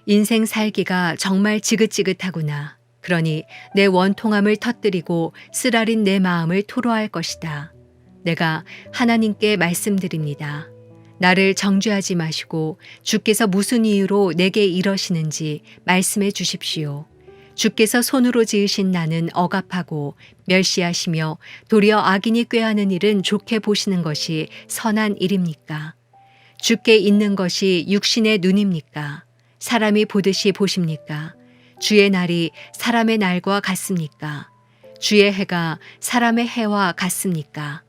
인생 살기가 정말 지긋지긋하구나. 그러니 내 원통함을 터뜨리고 쓰라린 내 마음을 토로할 것이다. 내가 하나님께 말씀드립니다. 나를 정죄하지 마시고 주께서 무슨 이유로 내게 이러시는지 말씀해 주십시오. 주께서 손으로 지으신 나는 억압하고 멸시하시며 도리어 악인이 꾀하는 일은 좋게 보시는 것이 선한 일입니까? 주께 있는 것이 육신의 눈입니까? 사람이 보듯이 보십니까? 주의 날이 사람의 날과 같습니까? 주의 해가 사람의 해와 같습니까?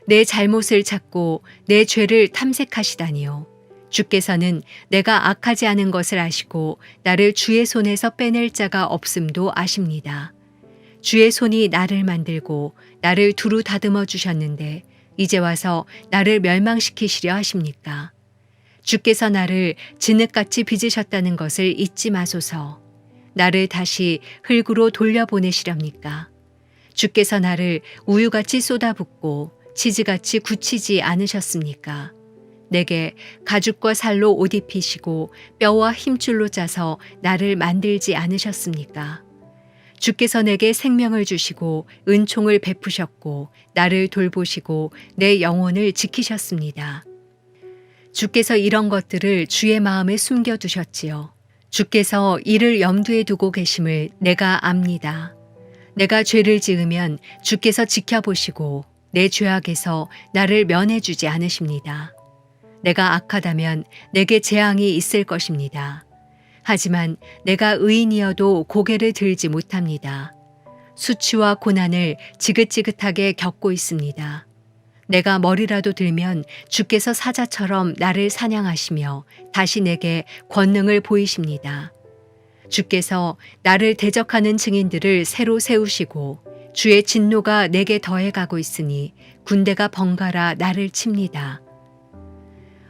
내 잘못을 찾고 내 죄를 탐색하시다니요. 주께서는 내가 악하지 않은 것을 아시고 나를 주의 손에서 빼낼 자가 없음도 아십니다. 주의 손이 나를 만들고 나를 두루 다듬어 주셨는데 이제 와서 나를 멸망시키시려 하십니까? 주께서 나를 진흙같이 빚으셨다는 것을 잊지 마소서. 나를 다시 흙으로 돌려보내시렵니까? 주께서 나를 우유같이 쏟아붓고 치즈같이 굳히지 않으셨습니까? 내게 가죽과 살로 옷 입히시고 뼈와 힘줄로 짜서 나를 만들지 않으셨습니까? 주께서 내게 생명을 주시고 은총을 베푸셨고 나를 돌보시고 내 영혼을 지키셨습니다. 주께서 이런 것들을 주의 마음에 숨겨두셨지요. 주께서 이를 염두에 두고 계심을 내가 압니다. 내가 죄를 지으면 주께서 지켜보시고 내 죄악에서 나를 면해주지 않으십니다. 내가 악하다면 내게 재앙이 있을 것입니다. 하지만 내가 의인이어도 고개를 들지 못합니다. 수치와 고난을 지긋지긋하게 겪고 있습니다. 내가 머리라도 들면 주께서 사자처럼 나를 사냥하시며 다시 내게 권능을 보이십니다. 주께서 나를 대적하는 증인들을 새로 세우시고 주의 진노가 내게 더해가고 있으니 군대가 번갈아 나를 칩니다.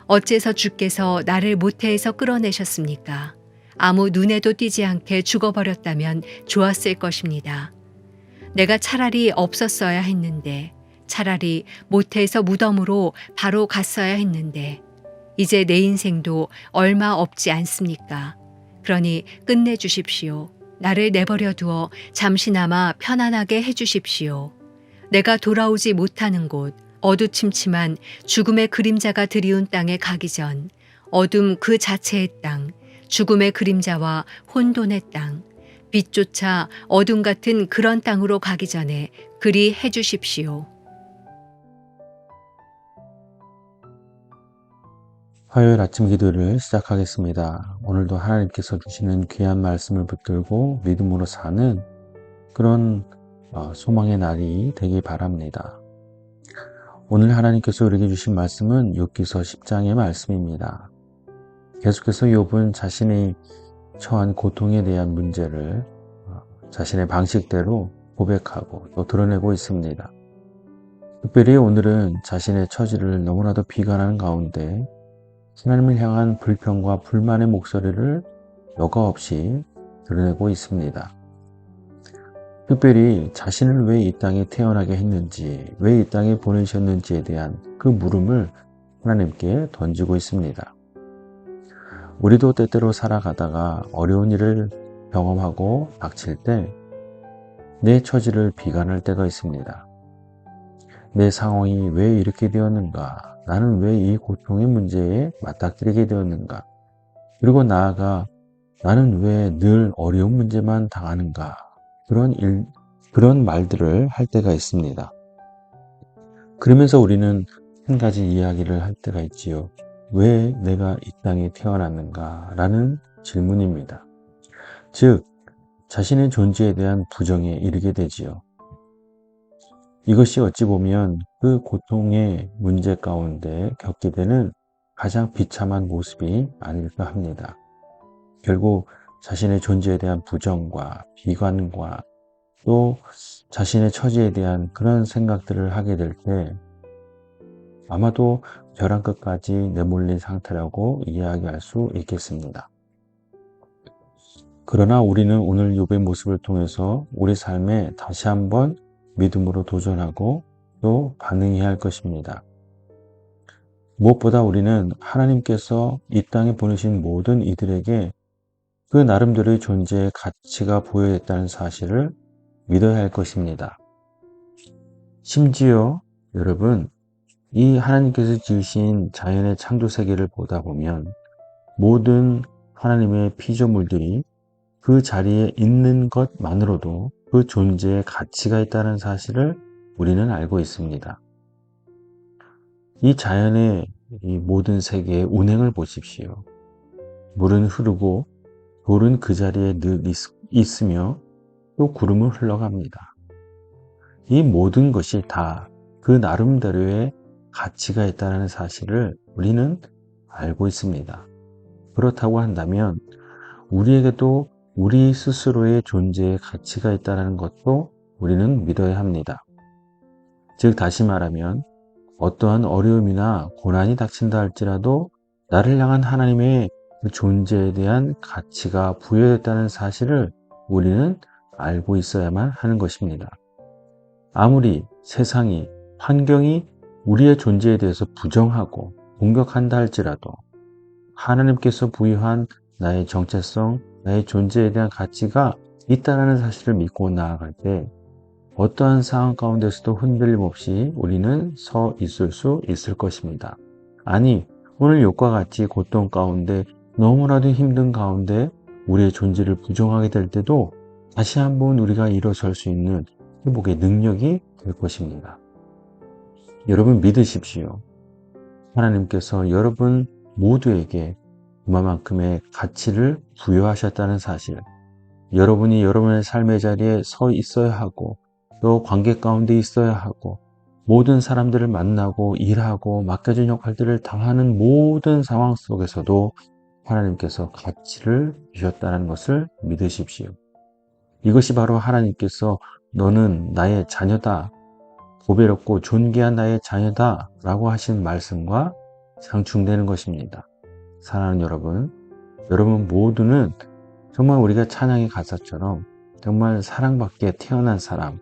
어째서 주께서 나를 모태에서 끌어내셨습니까? 아무 눈에도 띄지 않게 죽어버렸다면 좋았을 것입니다. 내가 차라리 없었어야 했는데, 차라리 모태에서 무덤으로 바로 갔어야 했는데, 이제 내 인생도 얼마 없지 않습니까? 그러니 끝내주십시오. 나를 내버려 두어 잠시나마 편안하게 해주십시오. 내가 돌아오지 못하는 곳, 어두침침한 죽음의 그림자가 드리운 땅에 가기 전 어둠 그 자체의 땅, 죽음의 그림자와 혼돈의 땅, 빛조차 어둠 같은 그런 땅으로 가기 전에 그리 해주십시오. 화요일 아침 기도를 시작하겠습니다. 오늘도 하나님께서 주시는 귀한 말씀을 붙들고 믿음으로 사는 그런 소망의 날이 되길 바랍니다. 오늘 하나님께서 우리에게 주신 말씀은 욥기서 10장의 말씀입니다. 계속해서 욥은 자신이 처한 고통에 대한 문제를 자신의 방식대로 고백하고 또 드러내고 있습니다. 특별히 오늘은 자신의 처지를 너무나도 비관하는 가운데 하나님을 향한 불평과 불만의 목소리를 여과 없이 드러내고 있습니다. 특별히 자신을 왜 이 땅에 태어나게 했는지, 왜 이 땅에 보내셨는지에 대한 그 물음을 하나님께 던지고 있습니다. 우리도 때때로 살아가다가 어려운 일을 경험하고 닥칠 때 내 처지를 비관할 때가 있습니다. 내 상황이 왜 이렇게 되었는가? 나는 왜 이 고통의 문제에 맞닥뜨리게 되었는가? 그리고 나아가 나는 왜 늘 어려운 문제만 당하는가? 그런 말들을 할 때가 있습니다. 그러면서 우리는 한 가지 이야기를 할 때가 있지요. 왜 내가 이 땅에 태어났는가? 라는 질문입니다. 즉, 자신의 존재에 대한 부정에 이르게 되지요. 이것이 어찌 보면 그 고통의 문제 가운데 겪게 되는 가장 비참한 모습이 아닐까 합니다. 결국 자신의 존재에 대한 부정과 비관과 또 자신의 처지에 대한 그런 생각들을 하게 될 때 아마도 벼랑 끝까지 내몰린 상태라고 이야기할 수 있겠습니다. 그러나 우리는 오늘 욥의 모습을 통해서 우리 삶에 다시 한번 믿음으로 도전하고 또 반응해야 할 것입니다. 무엇보다 우리는 하나님께서 이 땅에 보내신 모든 이들에게 그 나름대로의 존재의 가치가 부여했다는 사실을 믿어야 할 것입니다. 심지어 여러분, 이 하나님께서 지으신 자연의 창조 세계를 보다 보면 모든 하나님의 피조물들이 그 자리에 있는 것만으로도 그 존재의 가치가 있다는 사실을 우리는 알고 있습니다. 이 자연의 이 모든 세계의 운행을 보십시오. 물은 흐르고 돌은 그 자리에 늘 있으며 또 구름은 흘러갑니다. 이 모든 것이 다 그 나름대로의 가치가 있다는 사실을 우리는 알고 있습니다. 그렇다고 한다면 우리에게도 우리 스스로의 존재의 가치가 있다는 것도 우리는 믿어야 합니다. 즉 다시 말하면 어떠한 어려움이나 고난이 닥친다 할지라도 나를 향한 하나님의 그 존재에 대한 가치가 부여했다는 사실을 우리는 알고 있어야만 하는 것입니다. 아무리 세상이, 환경이 우리의 존재에 대해서 부정하고 공격한다 할지라도 하나님께서 부여한 나의 정체성, 나의 존재에 대한 가치가 있다는 사실을 믿고 나아갈 때 어떠한 상황 가운데서도 흔들림 없이 우리는 서 있을 수 있을 것입니다. 아니, 오늘 욕과 같이 고통 가운데 너무나도 힘든 가운데 우리의 존재를 부정하게 될 때도 다시 한번 우리가 일어설 수 있는 회복의 능력이 될 것입니다. 여러분 믿으십시오. 하나님께서 여러분 모두에게 그만큼의 가치를 부여하셨다는 사실, 여러분이 여러분의 삶의 자리에 서 있어야 하고 또 관계 가운데 있어야 하고 모든 사람들을 만나고 일하고 맡겨진 역할들을 당하는 모든 상황 속에서도 하나님께서 가치를 주셨다는 것을 믿으십시오. 이것이 바로 하나님께서 너는 나의 자녀다, 보배롭고 존귀한 나의 자녀다 라고 하신 말씀과 상충되는 것입니다. 사랑하는 여러분 모두는 정말 우리가 찬양의 가사처럼 정말 사랑받게 태어난 사람,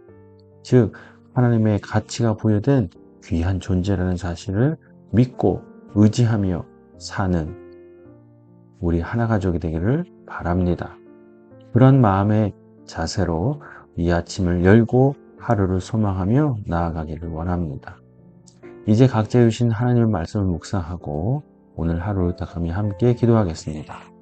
즉 하나님의 가치가 부여된 귀한 존재라는 사실을 믿고 의지하며 사는 우리 하나 가족이 되기를 바랍니다. 그런 마음의 자세로 이 아침을 열고 하루를 소망하며 나아가기를 원합니다. 이제 각자 주신 하나님의 말씀을 묵상하고 오늘 하루를 딱 함께 기도하겠습니다.